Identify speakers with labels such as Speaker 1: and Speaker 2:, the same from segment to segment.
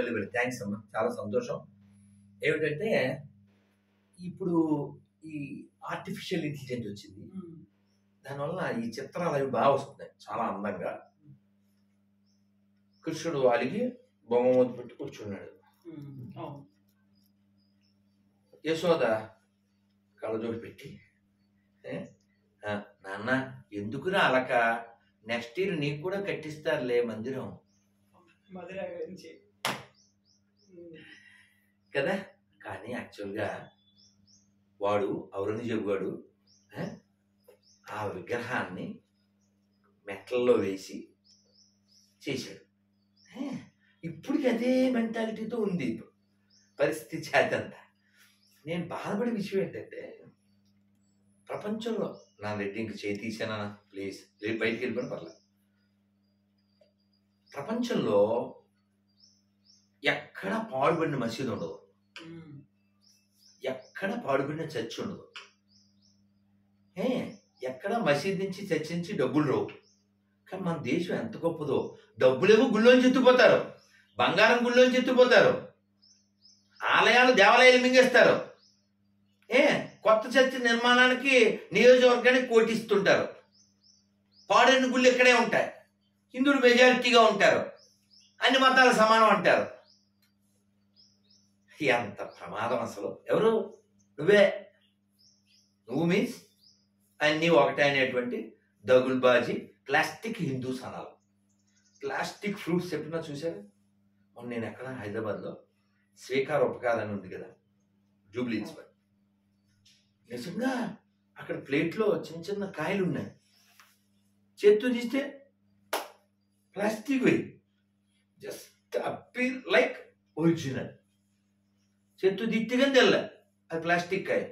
Speaker 1: వెళ్ళి థ్యాంక్స్ అమ్మా, చాలా సంతోషం. ఏమిటంటే ఇప్పుడు ఈ ఆర్టిఫిషియల్ ఇంటెలిజెన్స్ వచ్చింది, దానివల్ల ఈ చిత్రాలు అవి బాగా వస్తున్నాయి చాలా అందంగా. కృష్ణుడు అలిగి బొమ్మ మొదలు పెట్టి కూర్చున్నాడు, యశోద కళ్ళజోడు పెట్టి నాన్న ఎందుకురా అలక, నెక్స్ట్ ఇయర్ నీకు కూడా కట్టిస్తారులే మందిరం కదా. కానీ యాక్చువల్గా వాడు ఔరంగజేబు వాడు ఆ విగ్రహాన్ని మెట్లలో వేసి చేశాడు. ఇప్పటికి అదే మెంటాలిటీతో ఉంది పరిస్థితి చేతంతా. నేను బాధపడే విషయం ఏంటంటే ప్రపంచంలో నా రెడ్డింగ్ చేయి తీసానా ప్లీజ్, లేదు బయటికి వెళ్ళిపోయిన పర్లేదు. ప్రపంచంలో ఎక్కడ పాడుబడిన మసీదు ఉండదు, ఎక్కడ పాడుబడిన చర్చ్ ఉండదు, ఎక్కడ మసీద్ నుంచి చర్చ్ నుంచి డబ్బులు రావు. కానీ మన దేశం ఎంత గొప్పదో, డబ్బులేమో గుళ్ళోంచి ఎత్తుపోతారు, బంగారం గుళ్ళోంచి ఎత్తుపోతారు, ఆలయాలు దేవాలయాలు మింగేస్తారు, కొత్త చర్చ్ నిర్మాణానికి నియోజకవర్గానికి కోటిస్తుంటారు, పాడైన గుళ్ళు ఇక్కడే ఉంటాయి, హిందువులు మెజారిటీగా ఉంటారు, అన్ని మతాలు సమానం అంటారు. ఎంత ప్రమాదం అసలు. ఎవరు? నువ్వు మీన్స్ అన్నీ ఒకటే అనేటువంటి దగుల్బాజీ ప్లాస్టిక్ హిందూస్ అనాలి. ప్లాస్టిక్ ఫ్రూట్స్ ఎప్పుడన్నా చూసారా? మొన్న నేను ఎక్కడ హైదరాబాద్లో స్వీకార ఉపకారాన్ని ఉంది కదా, జూబ్లీహిల్స్ పై, నిజంగా అక్కడ ప్లేట్లో చిన్న చిన్న కాయలు ఉన్నాయి, చేత్తు తీస్తే ప్లాస్టిక్ వే, జస్ట్ అపీర్ లైక్ ఒరిజినల్, చేత్తు దిట్టిగా తెల్ల అది ప్లాస్టిక్ కాయ.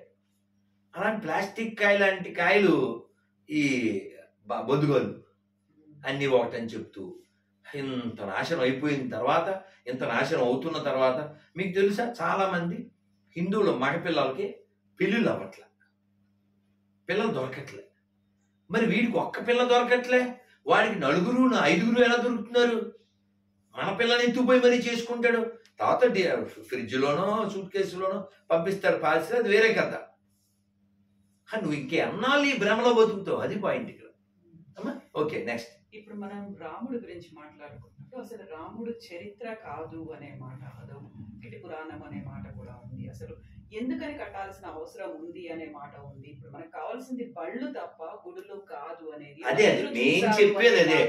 Speaker 1: అలాంటి ప్లాస్టిక్ కాయ లాంటి కాయలు ఈ బొద్దుగోలు అన్నీ ఒకటని చెప్తూ ఇంత నాశనం అయిపోయిన తర్వాత, ఇంత నాశనం అవుతున్న తర్వాత మీకు తెలుసా చాలా మంది హిందువుల మగపిల్లలకి పెళ్ళిళ్ళు అవ్వట్లే, పిల్లలు దొరకట్లే. మరి వీడికి ఒక్క పిల్ల దొరకట్లే, వాడికి నలుగురు 5 ఎలా దొరుకుతున్నారు? మన పిల్లని ఎత్తుపోయి మరీ చేసుకుంటాడు, తర్వాత ఫ్రిడ్జ్లోనో సూట్ కేసులోనో పంపిస్తాడు పాల్సి, అది వేరే కదా. నువ్వు ఇంకే అన్నాళ్ళు ఈ భ్రమలో బతుకుతావు, అది పాయింట్ ఇక్కడ. Okay next.
Speaker 2: ఇప్పుడు మనం రాముడి గురించి మాట్లాడుకుంటున్నట్టు అసలు రాముడు చరిత్ర కాదు అనే మాట, అదో కిటి పురాణం అనే మాట కూడా ఉంది. అసలు ఎందుకని కట్టాల్సిన అవసరం ఉంది అనే మాట ఉంది. ఇప్పుడు మనకు కావాల్సింది బళ్ళు తప్ప గుడులు కాదు అనేది.
Speaker 1: అదే నేను చెప్పేది అదే.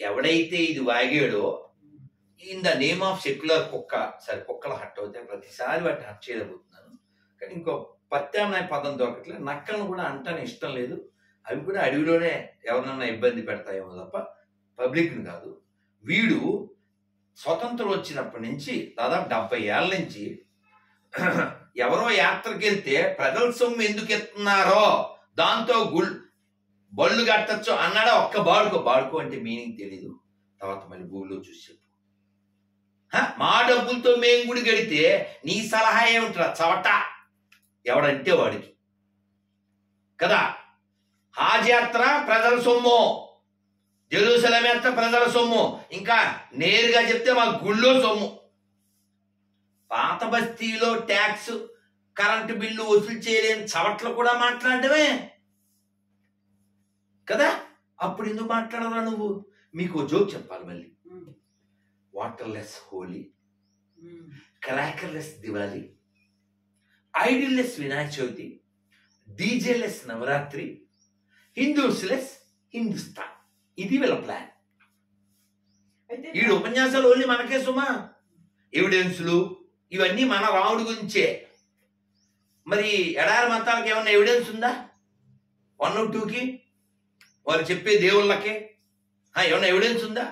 Speaker 1: ఎవడైతే ఇది వాగాడో in the name of secular కుక్క, సరే కుక్కలు హట్ అవుతాయి, ప్రతిసారి వాటిని హట్ చేయలేకపోతున్నాను, కానీ ఇంకో ప్రత్యామ్నాయ పదం దొరకట్లేదు. నక్కలను కూడా అంటాను ఇష్టం లేదు, అవి కూడా అడవిలోనే ఎవరినన్నా ఇబ్బంది పెడతాయేమో తప్ప పబ్లిక్ని కాదు. వీడు స్వతంత్రం వచ్చినప్పటి నుంచి దాదాపు 70 ఏళ్ళ నుంచి ఎవరో యాత్రకి వెళ్తే ప్రజల సొమ్ము ఎందుకు ఎత్తున్నారో దాంతో బళ్ళు కట్టచ్చు అన్నాడా ఒక్క బాడుకో అంటే మీనింగ్ తెలీదు. తర్వాత మళ్ళీ గూగుల్లో చూసి చెప్పు, మా డబ్బులతో మేము గుడి కడితే నీ సలహా ఏమిట్రా చవట, ఎవడంటే వాడికి కదా. హాజ్ యాత్ర ప్రజల సొమ్ము, జెరూసలేం యాత్ర ప్రజల సొమ్ము, ఇంకా నేరుగా చెప్తే మా గుళ్ళో సొమ్ము. పాత బస్తీలో ట్యాక్స్ కరెంటు బిల్లు వసూలు చేయలేని చవట్లు కూడా మాట్లాడమే కదా. అప్పుడు ఎందుకు మాట్లాడరా నువ్వు? మీకు జోక్ చెప్పాలి మళ్ళీ. Waterless Holi, crackerless Diwali, idolless Vinayaka Chavithi, DJless Navaratri, Hindus less Hindustan, ఇది వీళ్ళ ప్లాన్. ఈ ఉపన్యాసాలు ఓన్లీ మనకే సుమా, ఎవిడెన్సులు ఇవన్నీ మన రాముడి గురించే. మరి ఎడారి మతాలకు ఏమన్నా ఎవిడెన్స్ ఉందా? 1 or 2కి వాళ్ళు చెప్పే దేవుళ్ళకి ఏమన్నా ఎవిడెన్స్ ఉందా?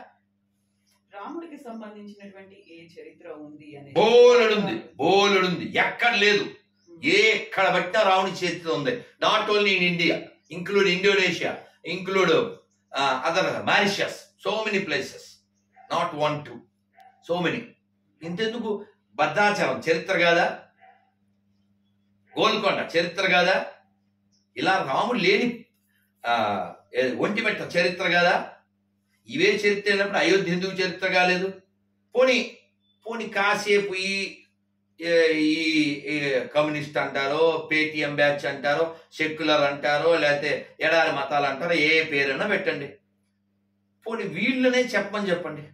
Speaker 2: రాముడికి సంబంధించినటువంటి ఏ చరిత్ర ఉంది అని
Speaker 1: బోలెడుంది, ఎక్కడ లేదు. ఎక్కడ బట్టినా రాముడి చరిత్ర ఉంది. Not only in India, include Indonesia, include other Mauritius, so many places, not 1, 2, so many. ఇంతెందుకు భద్రాచలం చరిత్ర కాదా? గోల్కొండ చరిత్ర కాదా? ఇలా రాముడు లేని ఒంటిమెట్ట చరిత్ర కాదా? ఇవే చరిత్ర అయినప్పుడు అయోధ్య ఎందుకు చరిత్ర కాలేదు? పోనీ పోనీ కాసేపు ఈ ఈ కమ్యూనిస్ట్ అంటారో, పేటిఎం బ్యాచ్ అంటారో, సెక్యులర్ అంటారో, లేకపోతే ఎడారి మతాలు అంటారో, ఏ పేరైనా పెట్టండి. పోనీ వీళ్ళనే చెప్పండి.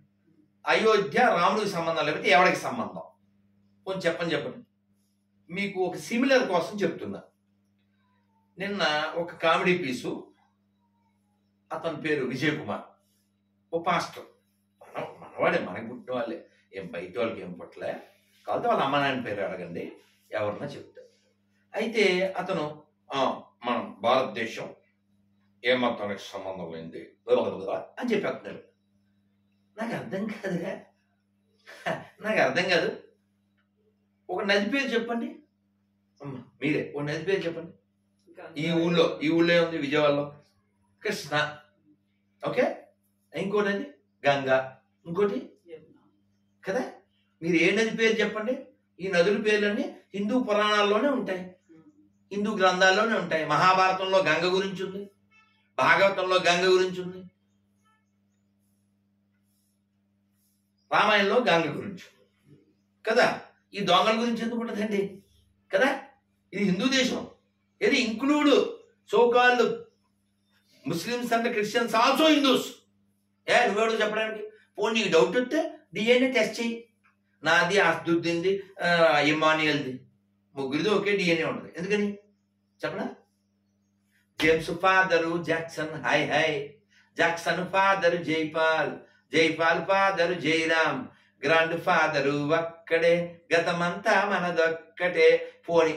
Speaker 1: అయోధ్య రాముడికి సంబంధం లేకపోతే ఎవరికి సంబంధం? పోనీ చెప్పండి. మీకు ఒక సిమిలర్ కోసం చెప్తున్నా. నిన్న ఒక కామెడీ పీసు, అతని పేరు విజయ్ కుమార్, ఓ పాస్టర్, మనవాడే, మనకు పుట్టిన వాళ్ళే, ఏం బయట వాళ్ళకి ఏం పుట్టలే, కాబట్టి వాళ్ళ అమ్మ నాయన పేరు అడగండి, ఎవరన్నా చెప్తారు. అయితే అతను మనం భారతదేశం ఏ మతానికి సంబంధం లేనిది అని చెప్పేస్తున్నాడు. నాకు అర్థం కాదు. ఒక నది పేరు చెప్పండి అమ్మా, మీరే ఒక నది పేరు చెప్పండి. ఈ ఊళ్ళో ఉంది, విజయవాడలో కృష్ణ, ఓకే, ఇంకోటి నది గంగా, ఇంకోటి కదా. మీరు ఏ నది పేరు చెప్పండి. ఈ నదుల పేర్లన్నీ హిందూ పురాణాల్లోనే ఉంటాయి, హిందూ గ్రంథాల్లోనే ఉంటాయి. మహాభారతంలో గంగ గురించి ఉంది, భాగవతంలో గంగ గురించి ఉంది, రామాయణంలో గంగ గురించి ఉంది కదా. ఈ దొంగల గురించి ఎందుకు ఉంటుందండి కదా. ఇది హిందూ దేశం. ఇది include so called Muslims and Christians also Hindus. నువ్వేడు చెప్పడానికి. పోనీ నీకు డౌట్ వస్తే డిఎన్ఏ టెస్ట్ చెయ్యి. నాది, అస్దుద్దీన్ది, ఇమానియల్ది, ముగ్గురిది ఒకే డిఎన్ఏ ఉంటుంది. ఎందుకని చెప్పనా? James father Jackson, high Jackson father Jaipal, Jaipal father Jairam, grand father ఒక్కడే, గతమంతా మనదొక్కటే. పోని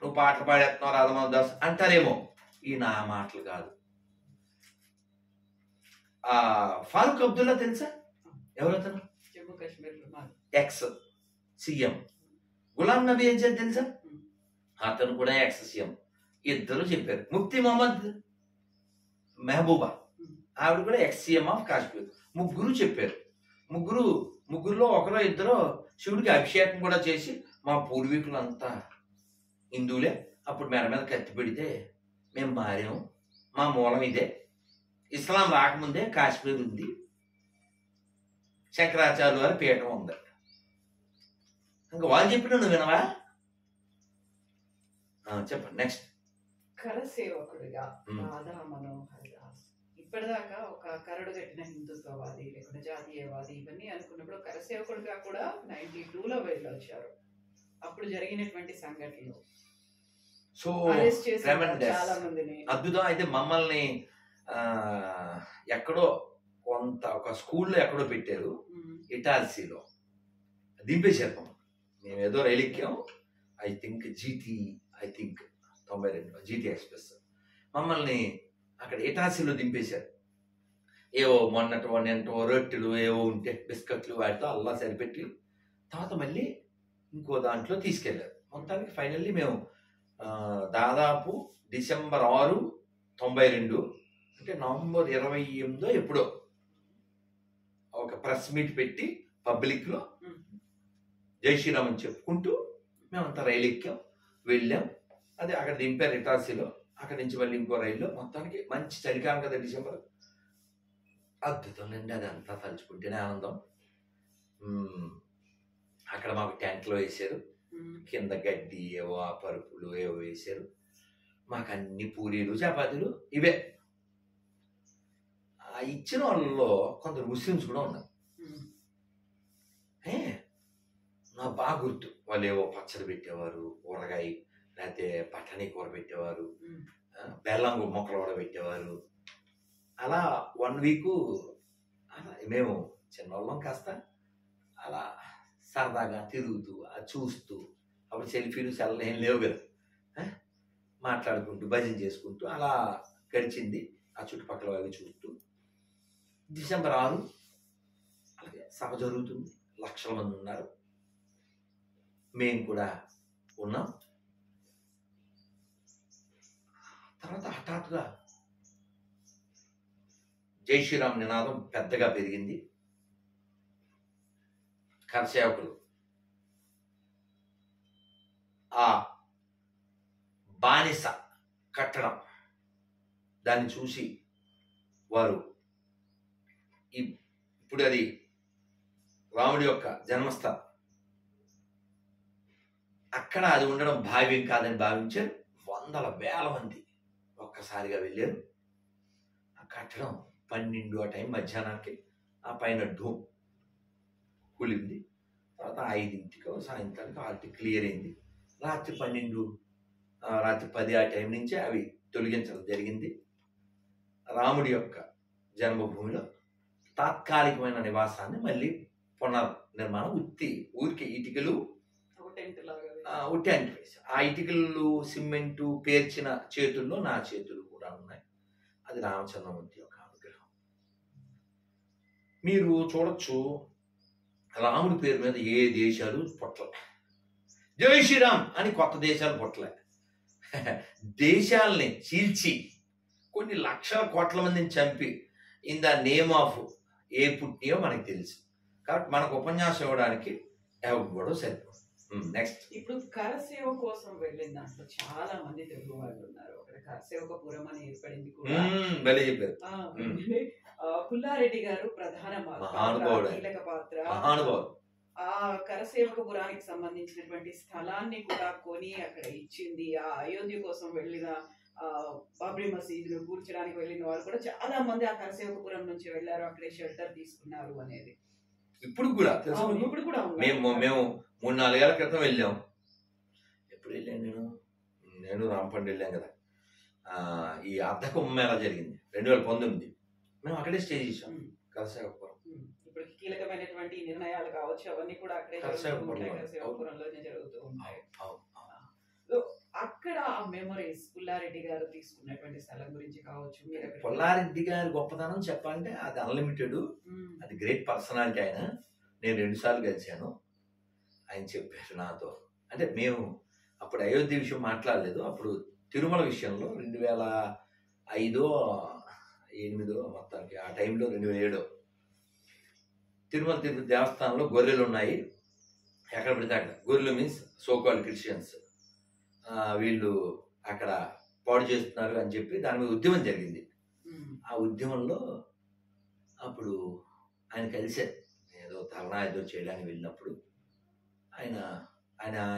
Speaker 1: నువ్వు పాటలు పాడేస్తున్నావు రాధమాధవ్ దాస్ అంటారేమో. ఈ నా మాటలు కాదు. ఫారూక్ అబ్దుల్లా తెలుసా? ఎవరతను?
Speaker 2: Jammu Kashmir
Speaker 1: ex CM. గులాం నబీ ఆజాద్ తెలుసా? అతను కూడా ఎక్స్ సీఎం. ఇద్దరు చెప్పారు. ముఫ్తీ మొహమ్మద్ మెహబూబా, ఆవిడ కూడా ఎక్స్ సీఎం ఆఫ్ కాశ్మీర్. ముగ్గురు చెప్పారు. ముగ్గురులో ఒకరో ఇద్దరు శివుడికి అభిషేకం కూడా చేసి, మా పూర్వీకులంతా హిందువులే, అప్పుడు మెడ మీద కత్తి పెడితే మేము మారాము, మా మూలం ఇదే, ఇస్లాం రాకముందే కాశ్మీర్ ఉంది, శంకరాచార్యుల వారి పీఠం ఉంది. ఇంకా వాళ్ళు చెప్పిన నువ్వు వినవా? చెప్పండి. నెక్స్ట్.
Speaker 2: కరసేవకుడిగా రాధా మనోహర్ దాస్ ఇప్పటిదాకా ఒక కరడు కట్టిన హిందుత్వవాది లేకుంటే జాతీయవాది ఇవన్నీ అనుకున్నప్పుడు కరసేవకుడిగా కూడా 92లో వెళ్ళొచ్చారు. అప్పుడు జరిగినటువంటి సంఘటనలు,
Speaker 1: సో
Speaker 2: చాలా మందిని
Speaker 1: అద్భుతం. అయితే మమ్మల్ని ఎక్కడో ఒక స్కూల్లో ఎక్కడో పెట్టారు, ఇటాల్సీలో దింపేశారు. మేము ఏదో రైలు ఎక్కాం, ఐ థింక్ 92 జీటీ ఎక్స్ప్రెస్. మమ్మల్ని అక్కడ ఇటాల్సీలో దింపేశారు. ఏవో మొన్నటో రొట్టెలు ఏవో ఉంటే బిస్కెట్లు వాటితో అల్లా సరిపెట్టి తర్వాత మళ్ళీ ఇంకో దాంట్లో తీసుకెళ్లారు. మొత్తానికి ఫైనల్లీ మేము దాదాపు డిసెంబర్ 6, 92 అంటే నవంబర్ 28 ఎప్పుడో ఒక ప్రెస్ మీట్ పెట్టి పబ్లిక్లో జై శ్రీరామ్ అని చెప్పుకుంటూ మేమంతా రైలు ఎక్కాం, వెళ్ళాం. అదే అక్కడ దింపారు ఇటాల్సీలో. అక్కడి నుంచి మళ్ళీ ఇంకో రైల్లో. మొత్తానికి మంచి చలికాలం కదా డిసెంబర్. అద్భుతం అండి, అది అంతా తలుచుకుంటేనే ఆనందం. అక్కడ మాకు టెంట్లో వేసారు, కింద గడ్డి ఏవో పరుపులు ఏవో వేసారు. మాకు అన్ని పూరీలు చపాతీలు ఇవే. ఇచ్చిన వాళ్ళలో కొందరు ముస్లిమ్స్ కూడా ఉన్నారు. నాకు బాగా గుర్తు. వాళ్ళు ఏవో పచ్చడి పెట్టేవారు, ఊరగాయ లేకపోతే బఠానీ కూర పెట్టేవారు, బెల్లం మొక్కలు కూడా పెట్టేవారు. అలా 1 వీక్ అలా మేము చిన్నవాళ్ళం కాస్త అలా సరదాగా తిరుగుతూ చూస్తూ, అప్పుడు సెల్ఫీలు సెల్లు ఏం లేవు కదా, మాట్లాడుకుంటూ భజన చేసుకుంటూ అలా గడిచింది. ఆ చుట్టుపక్కల అవి చూస్తూ డిసెంబర్ 6 అలాగే సభ జరుగుతుంది. లక్షల మంది ఉన్నారు, మేము కూడా ఉన్నాం. తర్వాత హఠాత్తుగా జై శ్రీరామ్ నినాదం పెద్దగా పెరిగింది. కరసేవకులు ఆ బానిస కట్టడం దాన్ని చూసి వారు ఇప్పుడు అది రాముడి యొక్క జన్మస్థలం. అక్కడ అది ఉండడం భావ్యం కాదని భావించారు. వందల వేల మంది ఒక్కసారిగా వెళ్ళారు. ఆ కట్టడం 12 ఆ టైం మధ్యాహ్నానికి ఆ పైన ధూమ్ కూలింది. తర్వాత 5ంటికో సాయంత్రానికి 6కి క్లియర్ అయింది. రాత్రి 12 రాత్రి 10 ఆ టైం నుంచే అవి తొలగించడం జరిగింది. రాముడి యొక్క జన్మభూమిలో తాత్కాలికమైన నివాసాన్ని మళ్ళీ పునర్నిర్మాణం ఊరికి ఇటుకలు ఉట్టి అంటివేసి ఆ ఇటుకలు సిమెంటు పేర్చిన చేతుల్లో నా చేతులు కూడా ఉన్నాయి. అది రామచంద్రమూర్తి యొక్క అనుగ్రహం. మీరు చూడొచ్చు, రాముడి పేరు మీద ఏ దేశాలు పుట్టలే. జై శ్రీరామ్ అని కొత్త దేశాలు పుట్టలే. దేశాలని చీల్చి కొన్ని లక్షల కోట్ల మందిని చంపి ఇన్ ద నేమ్ ఆఫ్ ఏ పుట్టినయో మనకు తెలుసు. కాబట్టి మనకు ఉపన్యాసం ఇవ్వడానికి ఎవరు సరిపోదు. నెక్స్ట్,
Speaker 2: ఇప్పుడు కరసేవ కోసం వెళ్ళిన దాంట్లో చాలా మంది తెలుగు వాళ్ళు ఉన్నారు. అక్కడ కరసేవకపురం అని ఏర్పడింది కూడా. పుల్లారెడ్డి గారు ప్రధాన కీలక పాత్ర. ఆ కరసేవకపురానికి సంబంధించినటువంటి స్థలాన్ని కూడా కొని అక్కడ ఇచ్చింది. ఆ అయోధ్య కోసం వెళ్ళిన బాబ్రీ మసీదును కూర్చడానికి వెళ్ళిన వాళ్ళు కూడా చాలా మంది ఆ కరసేవకపురం నుంచి వెళ్ళారు. అక్కడే షెల్టర్ తీసుకున్నారు అనేది
Speaker 1: ఇప్పుడు కూడా మేము 3-4 ఏళ్ల క్రితం వెళ్ళాం. ఎప్పుడు వెళ్ళాను నేను రాంపండి వెళ్ళాం కదా. ఈ అర్ధకుంభమేళ జరిగింది 2019. మేము అక్కడే స్టే చేసాం కరసేవకపురం.
Speaker 2: ఇప్పుడు కీలకమైనటువంటి నిర్ణయాలు కావచ్చు అవన్నీ కూడా అక్కడే కరసేవకపురంలోనే జరుగుతూ ఉంటాయి. అక్కడ ఆ మెమరీస్ పుల్లారెడ్డి గారు తీసుకున్నటువంటి స్థలం గురించి కావచ్చు.
Speaker 1: పుల్లారెడ్డి గారి గొప్పతనం చెప్పాలంటే అది అన్లిమిటెడ్. అది గ్రేట్ పర్సనాలిటీ. ఆయన నేను 2 సార్లు కలిశాను. ఆయన చెప్పారు నాతో. అంటే మేము అప్పుడు అయోధ్య విషయం మాట్లాడలేదు. అప్పుడు తిరుమల విషయంలో 2005-2008 మొత్తానికి ఆ టైంలో 2007 తిరుమల తిరుపతి దేవస్థానంలో గొర్రెలు ఉన్నాయి. ఎక్కడ పడితే అక్కడ గొర్రెలు మీన్స్ సోకాల్డ్ క్రిస్టియన్స్ వీళ్ళు అక్కడ పాడు చేస్తున్నారు అని చెప్పి దాని మీద ఉద్యమం జరిగింది. ఆ ఉద్యమంలో అప్పుడు ఆయన కలిశారు. ఏదో తలనా ఏదో చేయడానికి వెళ్ళినప్పుడు ఆయన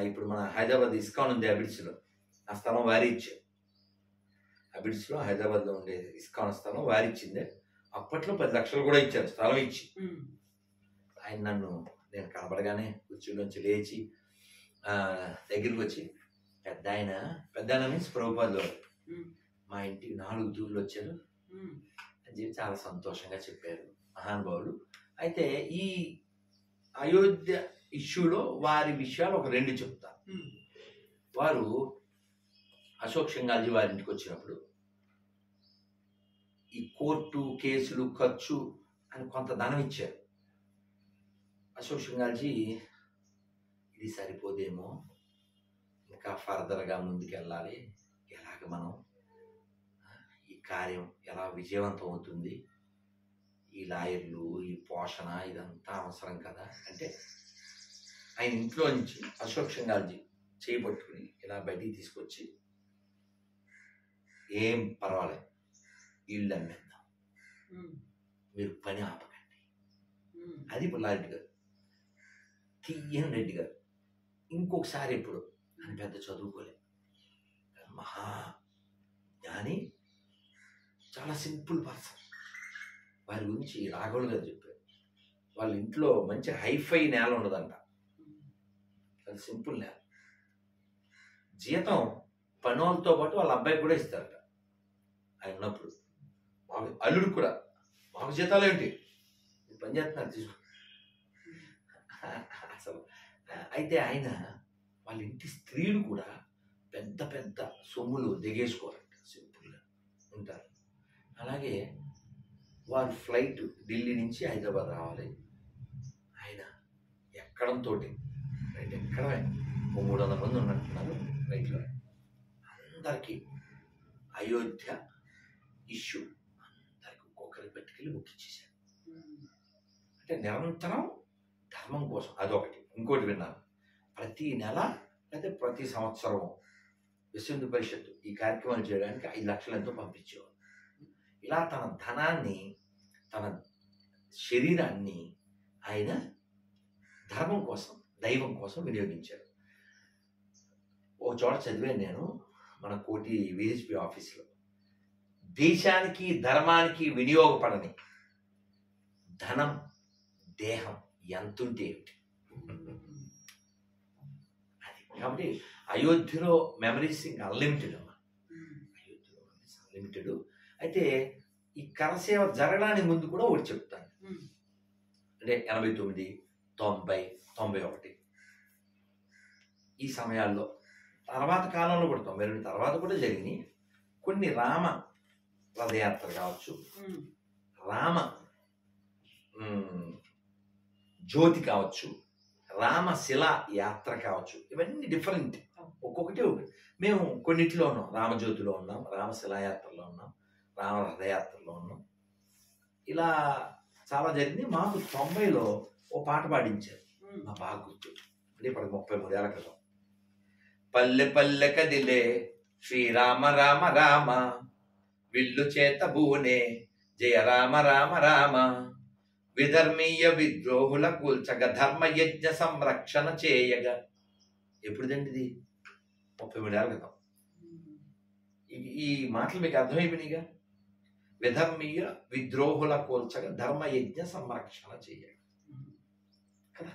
Speaker 1: ఇప్పుడు మన హైదరాబాద్ ఇస్కాన్ ఉంది అబిడ్స్లో. ఆ స్థలం వారి ఇచ్చారు. అబిడ్స్లో హైదరాబాద్లో ఉండే ఇస్కాన్ స్థలం వారి ఇచ్చిందే. అప్పట్లో 10 లక్షలు కూడా ఇచ్చారు స్థలం ఇచ్చి. ఆయన నేను కనబడగానే కుర్చీలోంచి లేచి దగ్గరికి వచ్చి, పెద్ద ఆయన మీన్స్ ప్రభుపాదులు మా ఇంటికి 4 దూర్లు వచ్చారు అని చెప్పి చాలా సంతోషంగా చెప్పారు మహానుభావులు. అయితే ఈ అయోధ్య ఇష్యూలో వారి విషయాలు ఒక 2 చెప్తారు. వారు అశోక్ సింఘాల్జీ వారి ఇంటికి వచ్చినప్పుడు ఈ కోర్టు కేసులు ఖర్చు అని కొంత ధనం ఇచ్చారు. అశోక్ సింఘాల్జీ ఇది సరిపోదేమో, ఇంకా ఫర్దర్గా ముందుకెళ్ళాలి, ఎలాగ మనం ఈ కార్యం ఎలా విజయవంతం అవుతుంది, ఈ లాయర్లు ఈ పోషణ ఇదంతా అవసరం కదా అంటే ఆయన ఇంట్లో నుంచి అశోక్ సింఘాల్జీ చేయబట్టుకుని ఇలా బయటికి తీసుకొచ్చి, ఏం పర్వాలేదు ఇల్లు అమ్మేద్దాం, మీరు పని ఆపకండి. అది పుల్లారెడ్డి గారు. తీయన్ రెడ్డి గారు ఇంకొకసారి ఎప్పుడు అని పెద్ద చదువుకోలేదు, మహా జ్ఞాని, చాలా సింపుల్ పర్సన్. వారి గురించి రాఘవులు గారు చెప్పారు, వాళ్ళ ఇంట్లో మంచి హైఫై నేల ఉండదంట, అది సింపుల్ నేల. జీతం పనులతో పాటు వాళ్ళ అబ్బాయికి కూడా ఇస్తారట ఆయన ఉన్నప్పుడు. అల్లుడు కూడా మాకు జీతాలు ఏంటి, పని చేస్తున్నారు తీసుకో అసలు. అయితే ఆయన వాళ్ళ ఇంటి స్త్రీలు కూడా పెద్ద పెద్ద సొమ్ములు దిగేసుకోవాలంట, సింపుల్గా ఉంటారు. అలాగే వారు ఫ్లైట్ ఢిల్లీ నుంచి హైదరాబాద్ రావాలి, ఆయన ఎక్కడంతో రైట్ ఎక్కడమే 300 మంది ఉన్నట్టున్నారు రైట్లో. అందరికీ అయోధ్య ఇష్యూ అందరికి ఒక్కొక్కరి పెట్టుకెళ్ళి ముఖ్యించేశారు. అంటే నిరంతరం ధర్మం కోసం అదొకటి. ఇంకోటి విన్నాను, ప్రతి నెల లేదా ప్రతి సంవత్సరం విశ్వ హిందూ పరిషత్తు ఈ కార్యక్రమాలు చేయడానికి 5 లక్షలు ఎంతో పంపించేవారు. ఇలా తన ధనాన్ని, తన శరీరాన్ని ఆయన ధర్మం కోసం, దైవం కోసం వినియోగించాడు. ఓ చోట చదివాను నేను, మన కోటి విహెచ్పి ఆఫీస్లో, దేశానికి ధర్మానికి వినియోగపడని ధనం, దేహం ఎంతుంటే ఏమిటి. అది కాబట్టి అయోధ్యలో మెమరీస్ అన్లిమిటెడ్ అమ్మా. అయోధ్యలో మెమరీస్ అన్లిమిటెడ్. అయితే ఈ కరసేవ జరగడానికి ముందు కూడా ఒకటి చెప్తాను. అంటే 89, 90, 91 ఈ సమయాల్లో, తర్వాత కాలంలో కూడా 92 తర్వాత కూడా జరిగినాయి కొన్ని రామ రథయాత్ర కావచ్చు, రామ జ్యోతి కావచ్చు, రామశిల యాత్ర కావచ్చు. ఇవన్నీ డిఫరెంట్, ఒక్కొక్కటి ఒకటి. మేము కొన్నిటిలో ఉన్నాం, రామజ్యోతిలో ఉన్నాం, రామశిలా యాత్రలో ఉన్నాం, రామ రథయాత్రలో ఉన్నాం. ఇలా చాలా జరిగింది. మాకు 90లో ఓ పాట పాడించారు, మా బాగా గుర్తు. అంటే ఇప్పటికి 33 ఏళ్ల క్రితం. పల్లె పల్లె కదిలే శ్రీరామ రామ రామ, విల్లు చేత బూనే జయ రామ రామ రామ, విధర్మీయ విద్రోహుల కూల్చగ ధర్మ యజ్ఞ సంరక్షణ చేయగా. ఎప్పుడుదండి ఇది? 33 ఏళ్ల క్రితం. ఈ మాటలు మీకు అర్థమైపోయినాయిగా. విధర్మీయ విద్రోహుల కూల్చగా ధర్మయజ్ఞ సంరక్షణ చేయగా కదా.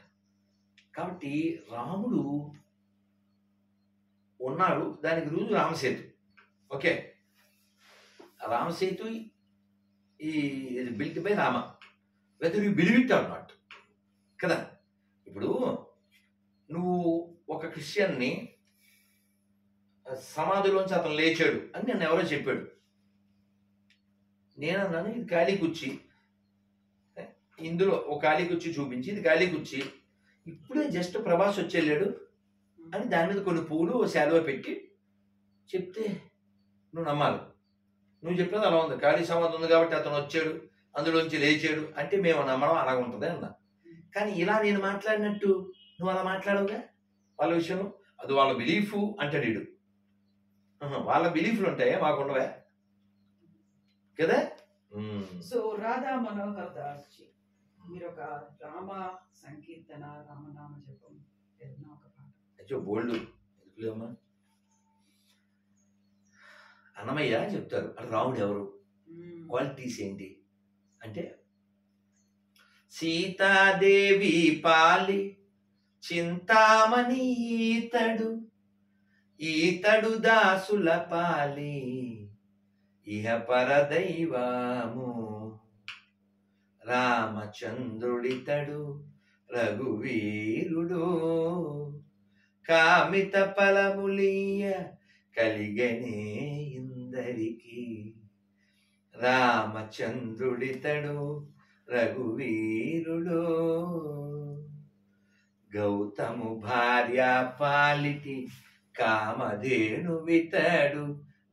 Speaker 1: కాబట్టి రాముడు ఉన్నాడు, దానికి రుజువు రామసేతు. ఓకే, రామసేతు ఈ built by Rama, whether you believe it or not కదా. ఇప్పుడు నువ్వు ఒక క్రిస్టియన్ని సమాధిలోంచి అతను లేచాడు అని నన్ను ఎవరో చెప్పాడు. నేనన్నాను, ఇది ఖాళీ కుర్చీ, ఇందులో ఒక ఖాళీ కుర్చీ చూపించి, ఇది ఖాళీ కుర్చీ, ఇప్పుడే జస్ట్ ప్రభాస్ వచ్చేళ్ళాడు అని దాని మీద కొన్ని పూలు శాలువ పెట్టి చెప్తే నువ్వు నమ్మాలి. నువ్వు చెప్పేది అలా ఉంది, ఖాళీ సమాధి ఉంది కాబట్టి అతను వచ్చాడు, అందులోంచి లేచాడు అంటే మేము నమ్మడం అలాగ ఉంటుంది అన్నా. కానీ ఇలా నేను మాట్లాడినట్టు నువ్వు అలా మాట్లాడవుగా వాళ్ళ విషయంలో. అది వాళ్ళ బిలీఫ్ అంటాడు వీడు. వాళ్ళ బిలీఫ్లు ఉంటాయా, మాకుండవా కదా.
Speaker 2: సో రాధా మనోహర్ దాస్ జీ, మీరు ఒక రామ సంకీర్తన, రామనామ జపం ఏదైనా ఒక పాట.
Speaker 1: బోల్డ్ ఎందుకులేమ్మా. అన్నమయ్య చెప్తారు, రాముడు ఎవరు, క్వాలిటీస్ ఏంటి అంటే, సీతాదేవి పాలి చింతామణి ఈతడు దాసుల పాలి ఇహ పరదైవము, రామచంద్రుడితడు రఘువీరుడు, కామిత ఫలములియ కలిగనే ఇందరికి, రామచంద్రుడితడు రఘువీరుడు, గౌతము భార్య పాలిటి కామధేను వితడు,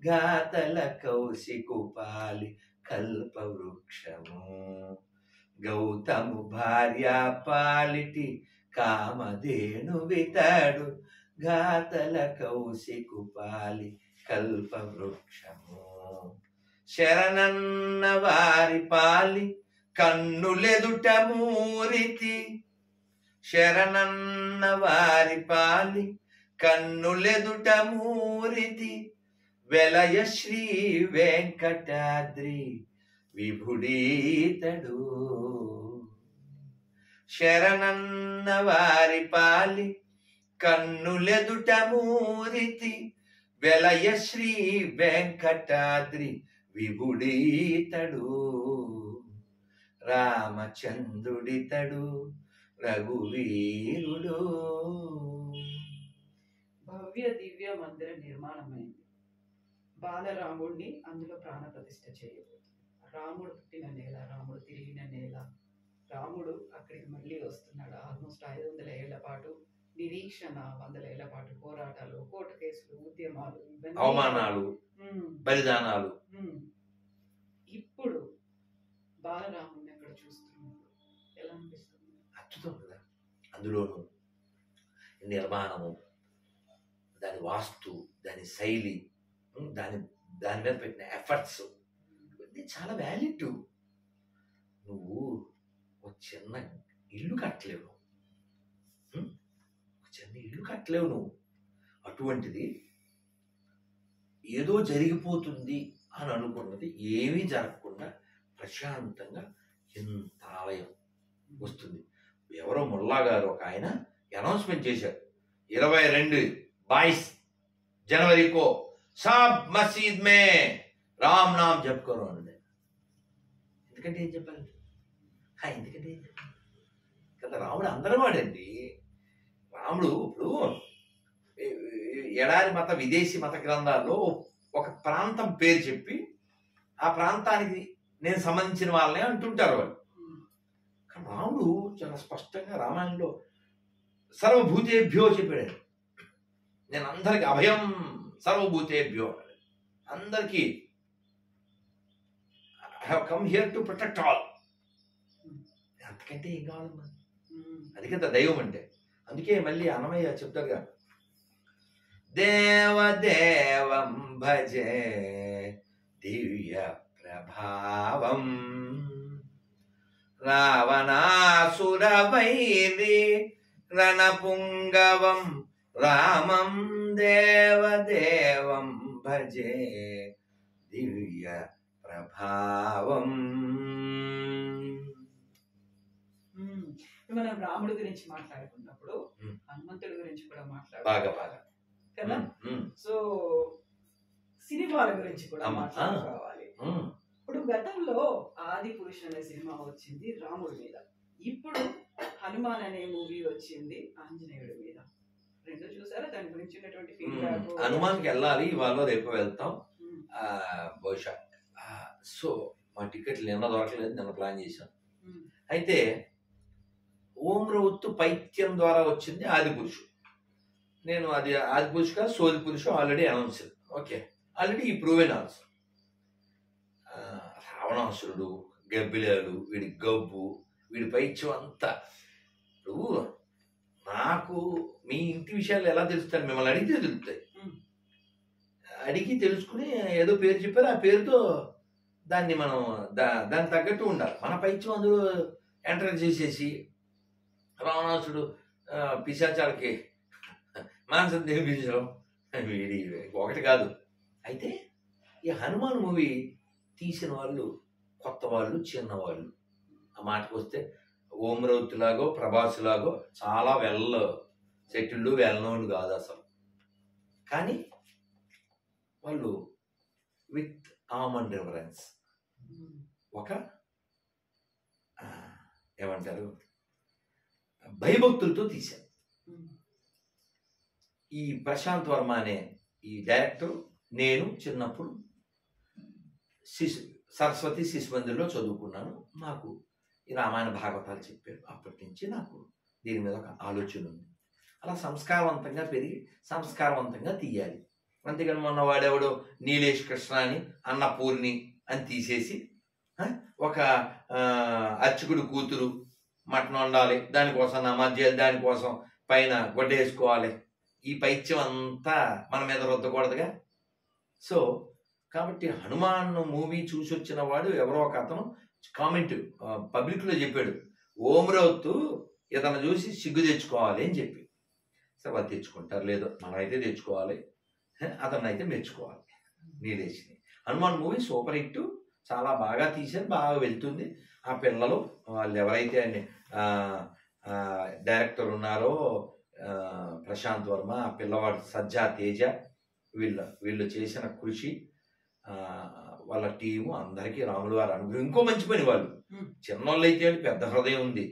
Speaker 1: గాతల కౌశికు పాలి కల్పవృక్షము, గౌతము భార్య పాలిటి కామధేను వితడు, గాతల కౌశికు పాలి కల్పవృక్షము, శరణన్న వారి పాలి కన్నులెదుట మూరితి, శరణన్న వారి పాలి కన్నులెదుట మూరితి, వెలయ శ్రీ వెంకటాద్రి విభుడీతడు, శరణన్న వారి పాలి కన్నులెదుట మూరితి, వెలయ శ్రీ వెంకటాద్రి విభుడీతడు, రామచంద్రుడితడు రఘువీరుడు.
Speaker 2: భవ్య దివ్య మందిర నిర్మాణమైంది. బాలరాముడిని అందులో ప్రాణప్రతిష్ఠ చేయబోతుంది. రాముడు పుట్టిన నేల, రాముడు తిరిగిన నేల, రాముడు అక్కడికి మళ్ళీ వస్తున్నాడు. ఆల్మోస్ట్ 500 ఏళ్ల పాటు నిరీక్షణ, 100 ఏళ్ల పాటు పోరాటాలు, కోర్టు కేసులు, ఉద్యమాలు,
Speaker 1: అవమానాలు, బలిదానాలు.
Speaker 2: ఇప్పుడు బాలరాముడిని అక్కడ చూస్తున్నప్పుడు ఎలా అనిపిస్తుంది?
Speaker 1: అద్భుతం కదా. అందులోనూ నిర్మాణము, దాని వాస్తు, దాని శైలి, దాని మీద పెట్టిన ఎఫర్ట్స్, ఇవన్నీ చాలా వ్యాలిడ్. నువ్వు ఒక చిన్న ఇల్లు కట్టలేవు, చిన్న ఇల్లు కట్టలేవు నువ్వు. అటువంటిది ఏదో జరిగిపోతుంది అని అనుకున్నది ఏమీ జరగకుండా ప్రశాంతంగా ఎంత ఆలయం వస్తుంది. ఎవరో ముల్లా గారు ఒక ఆయన అనౌన్స్మెంట్ చేశారు, 22 22 जनवरी को सब मस्जिद में రామ్ నామ్ జపుకోరు అన్నది. ఎందుకంటే ఏం చెప్పాలి? ఎందుకంటే ఏం చెప్పాలి కదా, రాముడు అందరి వాడండి. రాముడు ఇప్పుడు ఎడారి మత విదేశీ మత గ్రంథాల్లో ఒక ప్రాంతం పేరు చెప్పి ఆ ప్రాంతానికి నేను సంబంధించిన వాళ్ళనే అంటుంటారు వాళ్ళు. కానీ రాముడు చాలా స్పష్టంగా రామాయణంలో సర్వభూతేభ్యో చెప్పాడు. నేను అందరికి అభయం సర్వభూతేభ్యో, అందరికీ I have come here to protect all. అంతకంటే ఏం కావాలమ్మా? అది కదా దైవం అంటే. అందుకే మళ్ళీ అన్నమయ్య చెప్తారుగా, దేవదేవం భజే దివ్య ప్రభావం రావణాసుర వైరి రణపుంగవం రామం దేవదేవం భజే దివ్య ప్రభావం.
Speaker 2: మనం రాముడి గురించి మాట్లాడుకున్నప్పుడు హనుమంతుడి గురించి కూడా
Speaker 1: బాగా బాగా
Speaker 2: కదా. సో సినిమాల గురించి కూడా మాట్లాడుకోవాలి. ఇప్పుడు గతంలో ఆది పురుష్ అనే సినిమా వచ్చింది రాముడి మీద, ఇప్పుడు హనుమాన్ అనే మూవీ వచ్చింది ఆంజనేయుడి మీద. రెండు చూసారా? దాని గురించి ఉన్నటువంటి ఫీడ్బ్యాక్.
Speaker 1: హనుమాన్కి వెళ్ళాలి, ఇవాళ రేపు వెళ్తాం బహుశా. సో మా టికెట్లు నిన్న దొరకలేదు, నిన్న ప్లాన్ చేశాం. అయితే ఓం రౌత్ పైత్యం ద్వారా వచ్చింది ఆది పురుషు. నేను అది ఆది పురుషు కాదు, సోది పురుషు ఆల్రెడీ అనౌన్స్. ఓకే, ఆల్రెడీ ఈ ప్రూవెన్ ఆల్సో. రావణాసురుడు, గబ్బిలాలు, వీడి గబ్బు, వీడి పైత్యం అంతా. ఇప్పుడు నాకు మీ ఇంటి విషయాలు ఎలా తెలుస్తాను? మిమ్మల్ని అడిగితే తెలుస్తాయి. అడిగి తెలుసుకుని ఏదో పేరు చెప్పారు, ఆ పేరుతో దాన్ని మనం దానికి తగ్గట్టు ఉండాలి. మన పైత్యం అందులో ఎంటర్ చేసేసి రావణాసుడు పిశాచాలకి మాంసం తినిపించడం వీడి ఒకటి కాదు. అయితే ఈ హనుమాన్ మూవీ తీసిన వాళ్ళు కొత్త వాళ్ళు, చిన్నవాళ్ళు. ఆ మాటకు వస్తే ఓం రౌత్ లాగో ప్రభాస్ లాగో చాలా వెల్ సెటిల్డ్, వెల్ నోన్ కాదు అసలు. కానీ వాళ్ళు విత్ ఆమన్ రిఫరెన్స్ ఒక ఏమంటారు భయభక్తులతో తీశారు. ఈ ప్రశాంత్ వర్మ అనే ఈ డైరెక్టర్, నేను చిన్నప్పుడు సరస్వతి శిశు మందిర్లో చదువుకున్నాను. నాకు ఈ రామాయణ భాగవతాలు చెప్పారు. అప్పటి నుంచి నాకు దీని మీద ఒక ఆలోచన ఉంది. అలా సంస్కారవంతంగా పెరిగి సంస్కారవంతంగా తీయాలి. అంతేగాని మొన్న వాడెవడో నీలేష్ కృష్ణ అని అన్నపూర్ణి అని తీసేసి ఒక అర్చకుడు కూతురు మటన్ వండాలి, దానికోసం నమాజ్, దానికోసం పైన గొడ్డ వేసుకోవాలి, ఈ పైత్యం అంతా మన మీద రుద్దకూడదుగా. సో కాబట్టి హనుమాన్ మూవీ చూసి వచ్చిన వాడు ఎవరో ఒక అతను కామెంట్ పబ్లిక్లో చెప్పాడు, ఓం రౌత్ ఇతను చూసి సిగ్గు తెచ్చుకోవాలి అని చెప్పి. సరే వాళ్ళు తెచ్చుకుంటారు, లేదో మనమైతే తెచ్చుకోవాలి, అతను అయితే మెచ్చుకోవాలి నీలేష్ని. హనుమాన్ మూవీ సూపర్ హిట్, చాలా బాగా తీశారు, బాగా వెళ్తుంది. ఆ పిల్లలు వాళ్ళు ఎవరైతే డైరెక్టర్ ఉన్నారో ప్రశాంత్ వర్మ, ఆ పిల్లవాడు సజ్జా తేజ, వీళ్ళు చేసిన కృషి, వాళ్ళ టీము అందరికీ రాములు వారు అనుగ్రహం. ఇంకో మంచి పని, వాళ్ళు చిన్నోళ్ళు అయితే పెద్ద హృదయం ఉంది.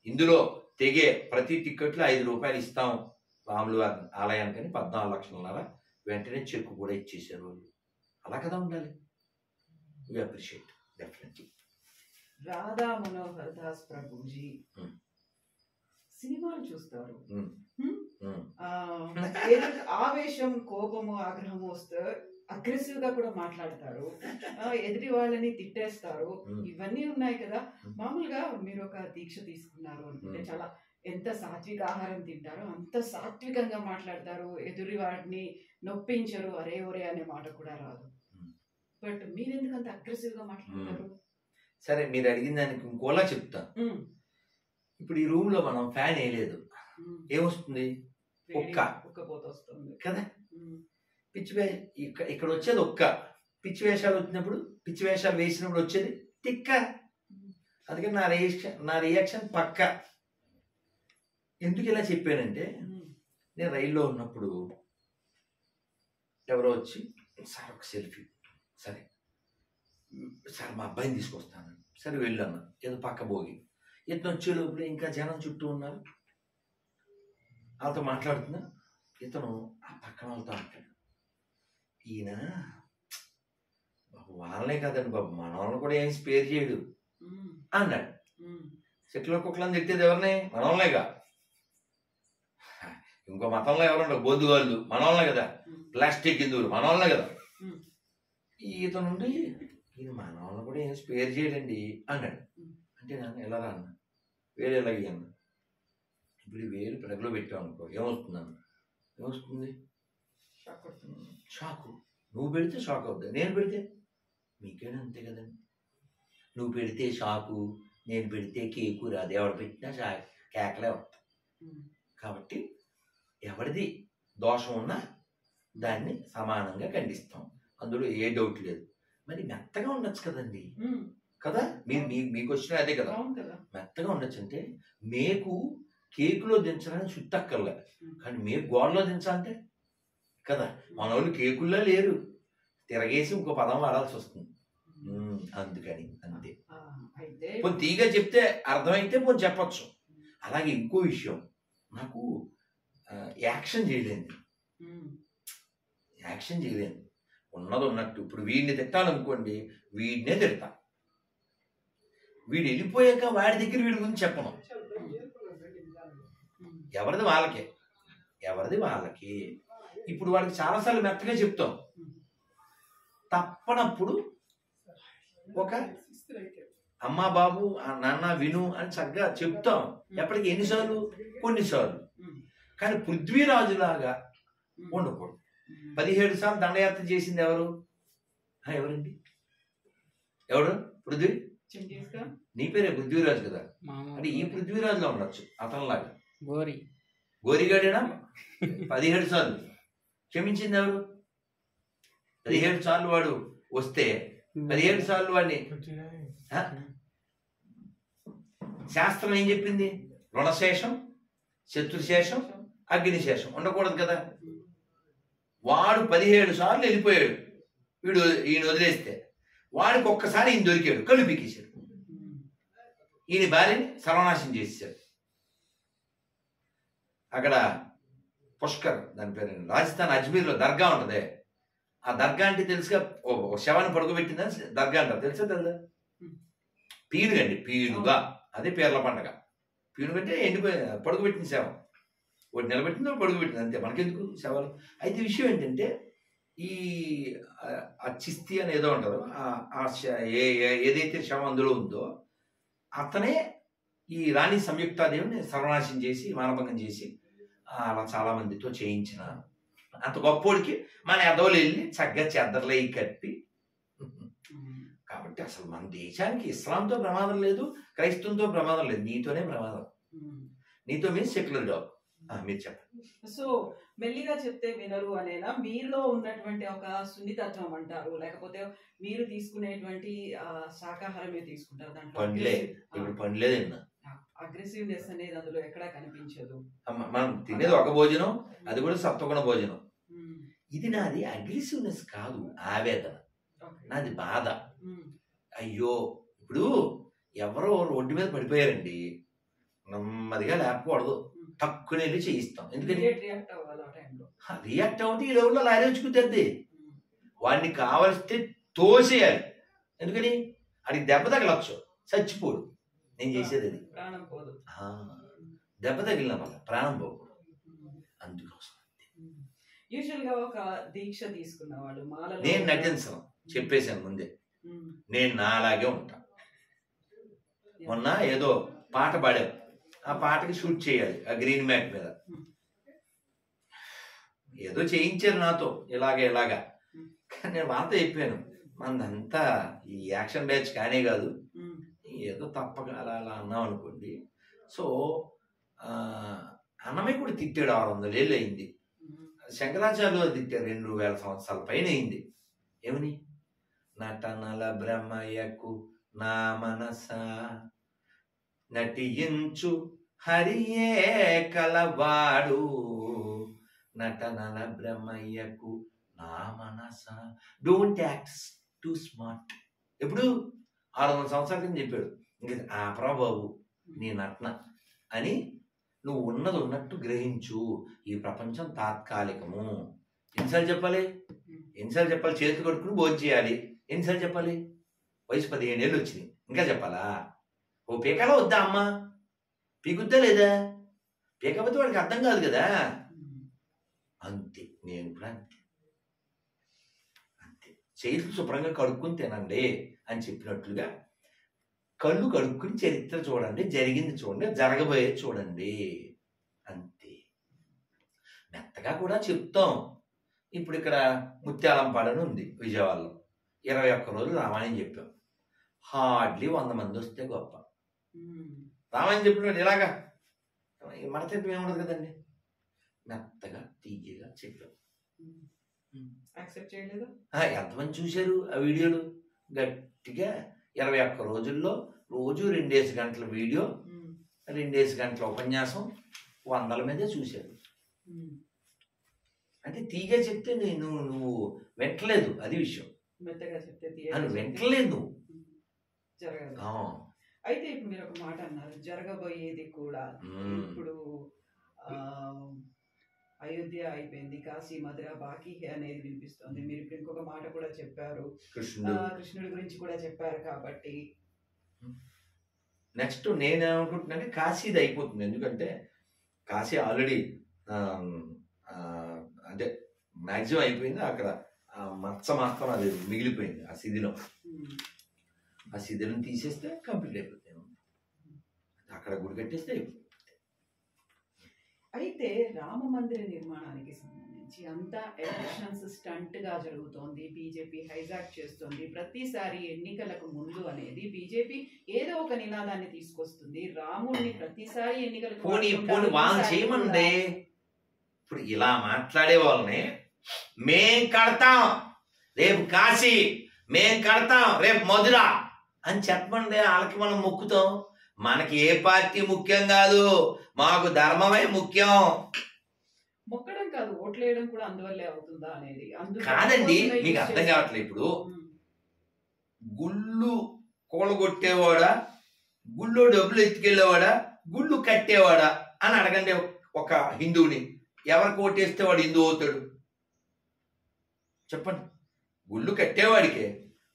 Speaker 1: ఇందులో తెగే ప్రతి టికెట్లు 5 రూపాయలు ఇస్తాం రాములు వారి ఆలయానికి, 14 లక్షలన్నర వెంటనే చెక్కు కూడా ఇచ్చేసారు వాళ్ళు. అలా కదా ఉండాలి. We appreciate definitely.
Speaker 2: Radha Manohar Das Prabhuji సినిమాలు చూస్తారు, ఆవేశం, కోపము, ఆగ్రహము వస్తే అగ్రెసివ్ గా కూడా మాట్లాడతారు, ఎదుటి వాళ్ళని తిట్టేస్తారు, ఇవన్నీ ఉన్నాయి కదా. మామూలుగా మీరు ఒక దీక్ష తీసుకున్నారు అనుకుంటే చాలా ఎంత సాత్విక ఆహారం తింటారో అంత సాత్వికంగా మాట్లాడతారు, ఎదురి వాడిని నొప్పించరు, అరే ఒరే అనే మాట కూడా రాదు. బట్ మీరెందుకు అంత అగ్రెసివ్ గా మాట్లాడతారు?
Speaker 1: సరే, మీరు అడిగిన దానికి ఇంకోలా చెప్తా. ఇప్పుడు ఈ రూమ్ లో మనం ఫ్యాన్ వేయలేదు, ఏమొస్తుంది? ఒక్క
Speaker 2: ఉక్కపోత వస్తుంది
Speaker 1: కదా.
Speaker 2: ఉమ్,
Speaker 1: ఇక్కడ వచ్చేది ఒక్క. పిచ్చి వేషాలు వచ్చినప్పుడు, పిచ్చి వేషాలు వేసినప్పుడు వచ్చేది తిక్క. అందుకని నా రియాక్షన్ పక్క. ఎందుకు ఇలా చెప్పానంటే,
Speaker 2: ఉమ్,
Speaker 1: నేను రైల్లో ఉన్నప్పుడు ఎవరో వచ్చి, సార్ ఒక సెల్ఫీ, సరే సార్ మా అబ్బాయిని తీసుకొస్తాను, సరే వెళ్ళాను. ఏదో పక్క భోగి ఇతను వచ్చే లోపల ఇంకా జనం చుట్టూ ఉన్నారు, వాళ్ళతో మాట్లాడుతున్నా. ఇతను ఆ పక్కన వాళ్ళతో అంటాడు, ఈయన బాబు వాళ్ళనే కదండి బాబు, మన వాళ్ళని కూడా ఏం స్పేర్ చేయడు
Speaker 2: ఉమ్,
Speaker 1: అన్నాడు.
Speaker 2: ఉమ్,
Speaker 1: చెట్లు కుక్కలను తిట్టేది ఎవరిని? మన వాళ్ళనేగా. ఇంకో మతంలో ఎవరుండవు, బొద్దుగాళ్ళు మన వాళ్ళనే కదా, ప్లాస్టిక్ హిందువులు మన వాళ్ళనే కదా.
Speaker 2: ఉమ్,
Speaker 1: ఈతను నుండి ఈయన మన వాళ్ళని కూడా ఏం స్పేర్ చేయడండి అన్నాడు. అంటే నేను ఎలా రా అన్న, వేలు ఎలాగే అన్న. ఇప్పుడు ఈ వేలు ప్లగ్లో పెట్టావు అనుకో ఏమవుతుందన్న, ఏమొస్తుంది?
Speaker 2: షాక్ కొడుతుంది.
Speaker 1: షాకు. నువ్వు పెడితే షాక్ అవుతుంది, నేను పెడితే మీకేనా అంతే కదండి. నువ్వు పెడితే షాకు, నేను పెడితే కేకు రాదు. ఎవరు పెట్టినా కేకలే వస్తాయి.
Speaker 2: ఉమ్,
Speaker 1: కాబట్టి ఎవరిది దోషం ఉన్నా దాన్ని సమానంగా ఖండిస్తాం, అందులో ఏ డౌట్ లేదు. మరి మెత్తగా ఉండొచ్చు కదండి
Speaker 2: ఉమ్,
Speaker 1: కదా. మీకు వచ్చిన అదే కదా,
Speaker 2: అవును కదా.
Speaker 1: మెత్తగా ఉండొచ్చు. అంటే మేకు కేకులో దించడానికి చుట్టక్కర్లే, కానీ మేకు గోడలో దించాలంటే కదా. మన వాళ్ళు కేకుల్లో లేరు, తిరగేసి ఇంకో పదం వాడాల్సి వస్తుంది. అందుకని అంతే.
Speaker 2: ఆ, అయితే
Speaker 1: పోనీ తీగా చెప్తే అర్థమైతే పోనీ చెప్పచ్చు. అలాగే ఇంకో విషయం, నాకు యాక్షన్ చేయలేను,
Speaker 2: ఉమ్,
Speaker 1: యాక్షన్ చేయలేను. ఉన్నది ఉన్నట్టు. ఇప్పుడు వీడిని తిట్టాలనుకోండి, వీడినే తిడతా. వీడు వెళ్ళిపోయాక వాడి దగ్గర వీడి గురించి చెప్పను.
Speaker 2: ఉమ్,
Speaker 1: ఎవరిది వాళ్ళకే, ఎవరిది వాళ్ళకి. ఇప్పుడు వాడికి చాలాసార్లు మెత్తగా చెప్తాం, తప్పనప్పుడు ఒక అమ్మా బాబు నాన్న విను అని చక్కగా చెప్తాం. ఎప్పటికి ఎన్నిసార్లు? కొన్నిసార్లు.
Speaker 2: ఉమ్,
Speaker 1: కానీ పృథ్వీరాజులాగా
Speaker 2: ఉమ్,
Speaker 1: ఉండకూడదు.
Speaker 2: ఉమ్,
Speaker 1: 17 సార్లు దండయాత్ర చేసింది ఎవరు? ఎవరండి? ఎవడు? పృథ్వీ.
Speaker 2: చింగీస్ ఖాన్.
Speaker 1: నీ పేరే పృథ్వీరాజు కదా. అంటే ఈ పృథ్వీరాజులో ఉండొచ్చు అతనిలాగా. గోరిగాడేనా 17 సార్లు క్షమించింది ఎవరు? 17 సార్లు వాడు వస్తే 17 సార్లు వాడిని శాస్త్రం ఏం చెప్పింది? రుణశేషం, శత్రుశేషం, అగ్నిశేషం ఉండకూడదు కదా. వాడు 17 సార్లు వెళ్ళిపోయాడు, ఈయన వదిలేస్తే. వాడికి ఒక్కసారి ఈయన దొరికాడు, కళ్ళు పీకేశాడు, ఈయన భార్యని సర్వనాశనం చేసేసాడు. అక్కడ పుష్కర్, దాని పేరు రాజస్థాన్ అజ్మీర్లో దర్గా ఉంటుంది. ఆ దర్గా అంటే తెలుసుగా, ఓ శవాన్ని పడుకోబెట్టిందని దర్గా అంటారు, తెలుసా తెలుదా? పీనుగ అండి, పీనుగా. అదే పీర్ల పండగ. పీనుగ అంటే ఎండిపోయి పడుకోబెట్టిన శవం. ఒకటి నిలబెట్టింది, ఒకటి పడుకోబెట్టింది, అంతే. మనకెందుకు శవాలు? అయితే విషయం ఏంటంటే, ఈ చిస్తి అని ఏదో అంటారు, ఏదైతే శవం అందులో ఉందో అతనే ఈ రాణి సంయుక్తాదేవిని సర్వనాశం చేసి, మానభంగం చేసి అలా చాలా మందితో చేయించిన అంత గొప్పోడికి మన ఎదవలు వెళ్ళి చక్కగా చెద్దర్లే కట్టి. కాబట్టి అసలు మన దేశానికి ఇస్లాంతో ప్రమాదం లేదు, క్రైస్తవంతో ప్రమాదం లేదు, నీతోనే ప్రమాదం. నీతో మీన్స్ సెక్యులర్ డాగ్. మీరు చెప్పండి.
Speaker 2: సో మెల్లిగా చెప్తే వినరు అనేలా మీలో ఉన్నటువంటి ఒక సున్నితత్వం అంటారు, లేకపోతే మీరు తీసుకునేటువంటి శాకాహారమే తీసుకుంటారు, దాంట్లో
Speaker 1: పండ్లే. ఇప్పుడు పండ్లే తిన్నా.
Speaker 2: అగ్రెసివ్నెస్ అనేది అందులో ఎక్కడా కనిపించదు.
Speaker 1: మనం తినేది ఒక భోజనం, అది కూడా సత్వగుణ భోజనం. ఇది నాది అగ్రెసివ్నెస్ కాదు, ఆవేదన, నాది బాధ. అయ్యో, ఇప్పుడు ఎవరో రోడ్డు మీద పడిపోయారండి, నెమ్మదిగా లేపకూడదు, తక్కువ వెళ్ళి చేయిస్తాం. ఎందుకని? రియాక్ట్ అవుతే ఈ లెవెల్లో లారీ వచ్చుకుంటుంది. వాడిని కావలిస్తే తోసేయాలి. ఎందుకని? అడిగి దెబ్బ తగలచ్చు, చచ్చిపోడు. నేను చేసేది అది.
Speaker 2: ప్రాణం పోదు.
Speaker 1: దెబ్బ తగిలిన వల్ల ప్రాణం పోకూడదు, అందుకోసం.
Speaker 2: యూజువల్ గా ఒక దీక్ష తీసుకున్న వాళ్ళు
Speaker 1: నేను నటించను, చెప్పేశాను ముందే, నేను నాలాగే ఉంటా. మొన్న ఏదో పాట పాడాం, ఆ పాటకి షూట్ చేయాలి ఆ గ్రీన్ మ్యాట్ మీద. ఏదో చేయించారు నాతో, ఇలాగా. నేను వాళ్ళతో చెప్పాను, మనదంతా ఈ యాక్షన్ బ్యాచ్ కానే కాదు, ఏదో తప్పక అలా అన్నాం అనుకోండి. సో అన్నమయ్య కూడా తిట్టాడు, 600 ఏళ్ళు అయింది. శంకరాచార్యులు తిట్టారు, 2000 సంవత్సరాల పైన అయింది. ఏమని? నటనల బ్రహ్మయ్యకు నా మనస నటించు హరియే కలవాడు, నటనల బ్రహ్మయ్యకు నా మనస డోంట్ యాక్ట్ టూ స్మార్ట్. ఎప్పుడు 600 సంవత్సరాల కింద చెప్పాడు. ఇంకా ఆపరా బాబు నీ నటన అని, నువ్వు ఉన్నది ఉన్నట్టు గ్రహించు, ఈ ప్రపంచం తాత్కాలికము. ఎన్నిసార్లు చెప్పాలి? చేతులు కడుక్కుని భోజనం చేయాలి. ఎన్నిసార్లు చెప్పాలి? వయసు 15 ఏళ్ళు వచ్చింది, ఇంకా చెప్పాలా? ఓ పీకాలో వద్దా అమ్మ? పీకుద్దా లేదా? పీకపోతే వాడికి అర్థం కాదు కదా. అంతే, నేను కూడా అంతే. చేతులు శుభ్రంగా కడుక్కుని తినండి అని చెప్పినట్లుగా కళ్ళు కడుక్కుని చరిత్ర చూడండి, జరిగింది చూడండి, జరగబోయేది చూడండి. అంతే. మెత్తగా కూడా చెప్తాం. ఇప్పుడు ఇక్కడ ముత్యాలంపాడని ఉంది విజయవాడలో, 21 రోజులు రామాయణం చెప్పాం. హార్డ్లీ 100 మంది వస్తే గొప్ప. రామాయణం చెప్పినట్టు ఇలాగా మన చెప్పి ఏముండదు కదండి. మెత్తగా తీయగా చెప్పాం. ఎంతమంది చూశారు ఆ వీడియోలు? గట్టిగా 21 రోజుల్లో రోజు 2 గంటల వీడియో, 2 గంటల ఉపన్యాసం, 100ల మీదే చూశారు. అంటే తీగా చెప్తే నువ్వు వెంటలేదు, అది విషయం. వెంటలేదు నువ్వు.
Speaker 2: అయితే ఇప్పుడు మీరు ఒక మాట అన్నారు, జరగబోయేది కూడా. ఇప్పుడు అయోధ్య అయిపోయింది, కాశీ మధుర బాకీ అనేది వినిపిస్తుంది. మీరు ఇప్పుడు ఇంకొక మాట కూడా చెప్పారు, కృష్ణుడి గురించి కూడా చెప్పారు. కాబట్టి
Speaker 1: నెక్స్ట్ నేనేమనుకుంటున్నానంటే కాశీది అయిపోతుంది. ఎందుకంటే కాశీ ఆల్రెడీ అంటే మ్యాక్సిమం అయిపోయింది. అక్కడ మత్స మాత్రం అది మిగిలిపోయింది ఆ శిథిలం. ఆ శిథిలం తీసేస్తే కంప్లీట్ అయిపోతుంది. అక్కడ గుడి కట్టేస్తే అయిపోతుంది.
Speaker 2: అయితే రామ మందిర నిర్మాణానికి సంబంధించి అంతా ఎలక్షన్స్ స్టంట్ గా జరుగుతోంది. బీజేపీ హైజాక్ చేస్తుంది. ప్రతిసారి ఎన్నికలకు ముందు అనేది బీజేపీ ఏదో ఒక నినాదాన్ని తీసుకొస్తుంది. రాముడిని ప్రతిసారి ఎన్నికలకు
Speaker 1: చేయమండి. ఇప్పుడు ఇలా మాట్లాడే వాళ్ళని మేం కడతాం రేపు కాశీ, మేం కడతాం రేపు మధుర అని చెప్పండి. వాళ్ళకి మనం మొక్కుతాం. మనకి ఏ పార్టీ ముఖ్యం కాదు, మాకు ధర్మమే ముఖ్యం.
Speaker 2: మొక్కడం కాదు, ఓట్లేయడం కూడా అందువల్లే అవుతుందా అనేది
Speaker 1: కాదండి. మీకు అర్థం కావట్లేదు. ఇప్పుడు గుళ్ళు కూలగొట్టేవాడా, గుళ్ళో డబ్బులు ఎత్తుకెళ్ళేవాడా, గుళ్ళు కట్టేవాడా అని అడగండి ఒక హిందువుని. ఎవరికి ఓటేస్తే వాడు హిందువు అవుతాడు చెప్పండి? గుళ్ళు కట్టేవాడికే,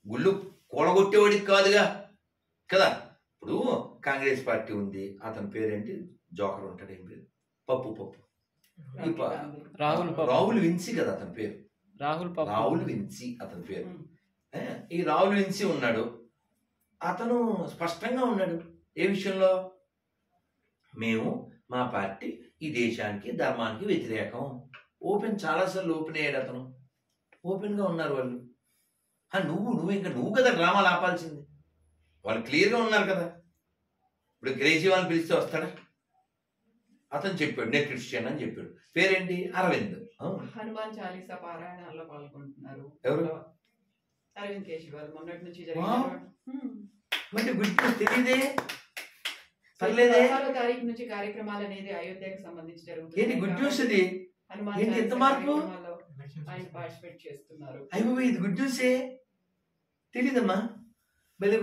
Speaker 1: గుళ్ళు కూలగొట్టేవాడికి కాదుగా కదా. ఇప్పుడు కాంగ్రెస్ పార్టీ ఉంది, అతని పేరేంటి, జోకర్ ఉంటాడు, ఏం పేరు, పప్పు రాహుల్ విన్సీ కదా అతని పేరు, రాహుల్ విన్సీ అతని పేరు. ఈ రాహుల్ విన్సీ ఉన్నాడు, అతను స్పష్టంగా ఉన్నాడు. ఏ విషయంలో? మేము మా పార్టీ ఈ దేశానికి ధర్మానికి వ్యతిరేకం. ఓపెన్ చాలాసార్లు ఓపెన్ అయ్యాడు అతను. ఓపెన్గా ఉన్నారు వాళ్ళు. నువ్వు కదా డ్రామాలు ఆపాల్సింది. వాళ్ళు క్లియర్గా ఉన్నారు కదా. ఇప్పుడు క్రేజీ వాళ్ళని పిలిస్తే వస్తాడా? అతను చెప్పాడు నేను క్రిస్టియన్ అని చెప్పాడు. పేరేంటి? అరవింద్.
Speaker 2: హనుమాన్ చాలీసా పారాయణాల్లో పాల్గొంటున్నారు
Speaker 1: ఎవరు?
Speaker 2: అరవింద్ కేజ్రీవాల్. మొన్నటి నుంచి
Speaker 1: మరి గుడ్ న్యూస్ తెలియదే, పర్లేదే.
Speaker 2: 16వ తారీఖు నుంచి కార్యక్రమాలు అనేది అయోధ్యకు సంబంధించి జరుగుతుంది.
Speaker 1: ఏంటి గుడ్ న్యూస్ ఇది?
Speaker 2: హనుమాన్
Speaker 1: ఏంటి ఎంత మార్పు?
Speaker 2: ఆయన పార్టిసిపేట్ చేస్తున్నారు.
Speaker 1: అయ్యో ఇది గుడ్ న్యూసే, తెలీదమ్మా. బలే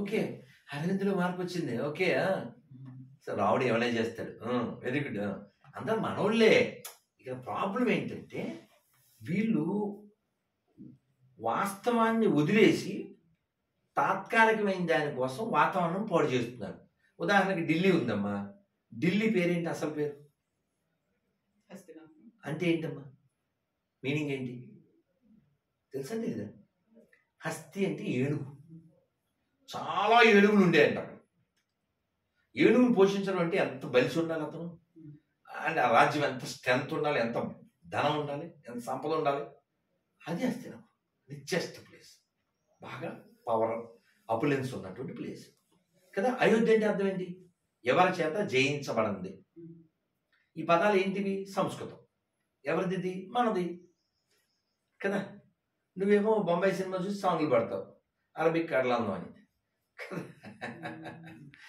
Speaker 1: ఓకే, అరవింద్లో మార్పు వచ్చింది. ఓకే, సో రావుడు ఏమైనా చేస్తాడు. Very good. అందరు మనోళ్ళే. ఇక ప్రాబ్లం ఏంటంటే వీళ్ళు వాస్తవాన్ని వదిలేసి తాత్కాలికమైన దానికోసం వాతావరణం పాడు చేస్తున్నారు. ఉదాహరణకి ఢిల్లీ ఉందమ్మా. ఢిల్లీ పేరేంటి? అసలు పేరు అంటే ఏంటమ్మా? మీనింగ్ ఏంటి తెలుసా? తెలీదా? హస్తి అంటే ఏనుగు. చాలా ఏనుగులు ఉండేయంట అక్కడ. ఏనుగును పోషించడం అంటే ఎంత బలిసి ఉండాలి అతను, అండ్ ఆ రాజ్యం ఎంత స్ట్రెంత్ ఉండాలి, ఎంత ధనం ఉండాలి, ఎంత సంపద ఉండాలి. అది హస్తినాపురం. రిచెస్ట్ ప్లేస్, బాగా పవర్ అపులెన్స్ ఉన్నటువంటి ప్లేస్ కదా. అయోధ్య అంటే అర్థం ఏంటి? ఎవరి చేత జయించబడింది. ఈ పదాలు ఏంటివి? సంస్కృతం. ఎవరిది? మనది కదా. నువ్వేమో బొంబాయి సినిమా చూసి సాంగ్లు పడతావు, అరబిక్ కడలాందం అని కదా.